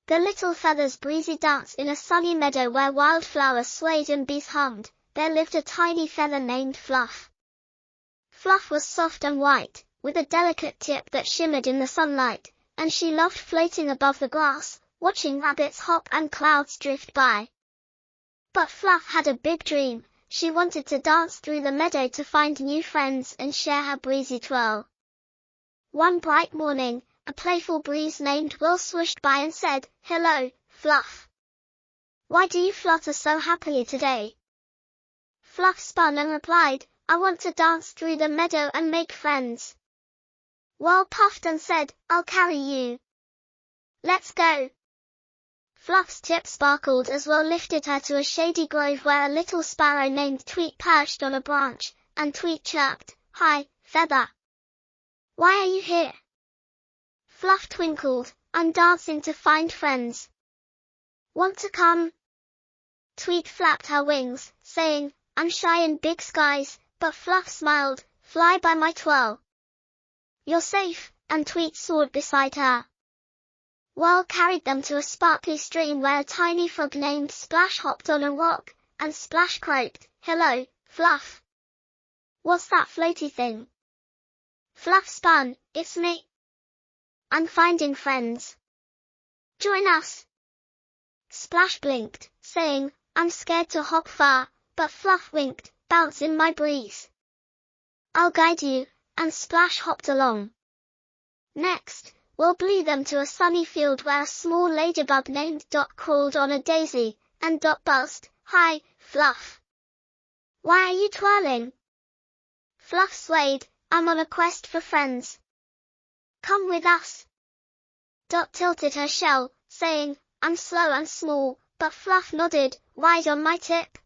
The little feathers Breezy danced in a sunny meadow where wildflowers swayed and bees hummed. There lived a tiny feather named Fluff. Fluff was soft and white, with a delicate tip that shimmered in the sunlight, and she loved floating above the grass, watching rabbits hop and clouds drift by. But Fluff had a big dream. She wanted to dance through the meadow to find new friends and share her breezy twirl. One bright morning, a playful breeze named Whirl swooshed by and said, "Hello, Fluff. Why do you flutter so happily today?" Fluff spun and replied, "I want to dance through the meadow and make friends." Whirl puffed and said, "I'll carry you. Let's go." Fluff's tip sparkled as Whirl lifted her to a shady grove where a little sparrow named Tweet perched on a branch, and Tweet chirped, "Hi, Feather. Why are you here?" Fluff twinkled, "I'm dancing to find friends. Want to come?" Tweet flapped her wings, saying, "I'm shy in big skies," but Fluff smiled, "Fly by my twirl. You're safe," and Tweet soared beside her. Whirl carried them to a sparkly stream where a tiny frog named Splash hopped on a rock, and Splash croaked, "Hello, Fluff. What's that floaty thing?" Fluff spun, "It's me. I'm finding friends. Join us." Splash blinked, saying, "I'm scared to hop far," but Fluff winked, "Bounce in my breeze. I'll guide you," and Splash hopped along. Next, Whirl blew them to a sunny field where a small ladybug named Dot crawled on a daisy, and Dot buzzed, "Hi, Fluff. Why are you twirling?" Fluff swayed, "I'm on a quest for friends. Come with us." Dot tilted her shell, saying, "I'm slow and small," but Fluff nodded, "Ride on my tip."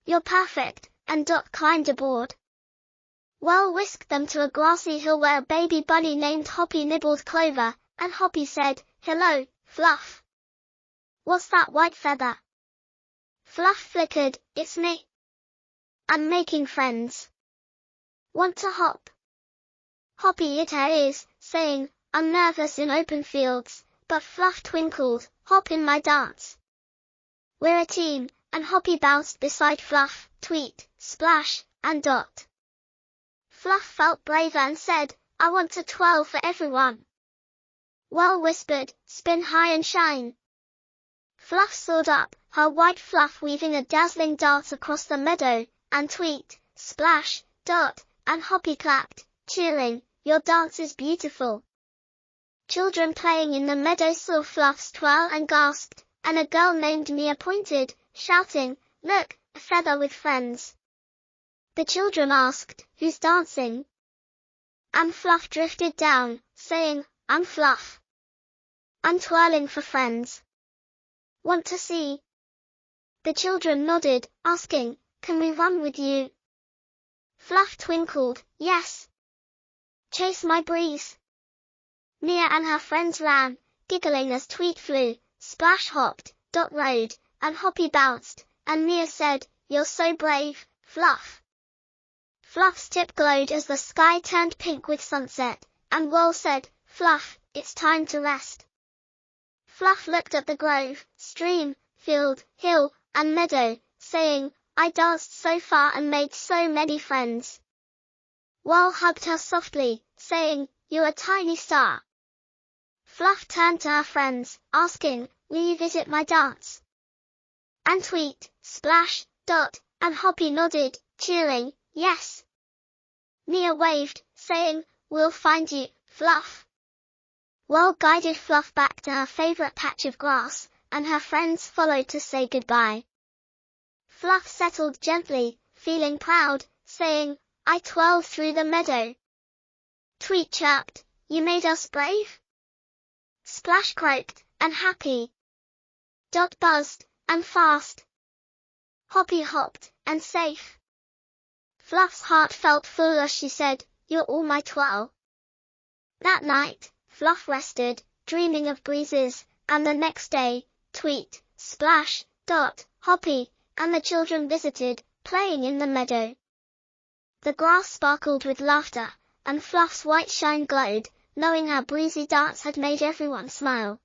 "You're perfect," and Dot climbed aboard. Whirl whisked them to a grassy hill where a baby bunny named Hoppy nibbled clover, and Hoppy said, "Hello, Fluff. What's that white feather?" Fluff flickered, "It's me. I'm making friends. Want to hop?" Hoppy hid her ears, saying, "I'm nervous in open fields," but Fluff twinkled, "Hop in my dance. We're a team," and Hoppy bounced beside Fluff, Tweet, Splash, and Dot. Fluff felt braver and said, "I want to twirl for everyone." Whirl whispered, "Spin high and shine." Fluff soared up, her white fluff weaving a dazzling dart across the meadow, and Tweet, Splash, Dot, and Hoppy clapped, cheering, "Your dance is beautiful." Children playing in the meadow saw Fluff's twirl and gasped, and a girl named Mia pointed, shouting, "Look, a feather with friends." The children asked, "Who's dancing?" And Fluff drifted down, saying, "I'm Fluff. I'm twirling for friends. Want to see?" The children nodded, asking, "Can we run with you?" Fluff twinkled, "Yes. Chase my breeze." Mia and her friends ran, giggling as Tweet flew, Splash hopped, Dot rode, and Hoppy bounced, and Mia said, "You're so brave, Fluff." Fluff's tip glowed as the sky turned pink with sunset, and Whirl said, "Fluff, it's time to rest." Fluff looked at the grove, stream, field, hill, and meadow, saying, "I danced so far and made so many friends." Whirl hugged her softly, saying, "You're a tiny star." Fluff turned to her friends, asking, "Will you visit my dance?" And Tweet, Splash, Dot, and Hoppy nodded, cheering, "Yes." Mia waved, saying, "We'll find you, Fluff." Whirl guided Fluff back to her favorite patch of grass, and her friends followed to say goodbye. Fluff settled gently, feeling proud, saying, "I twirled through the meadow." Tweet chirped, "You made us brave." Splash croaked, "And happy." Dot buzzed, "And fast." Hoppy hopped, "And safe." Fluff's heart felt full as she said, "You're all my twirl." That night, Fluff rested, dreaming of breezes, and the next day, Tweet, Splash, Dot, Hoppy, and the children visited, playing in the meadow. The grass sparkled with laughter, and Fluff's white shine glowed, knowing her breezy dance had made everyone smile.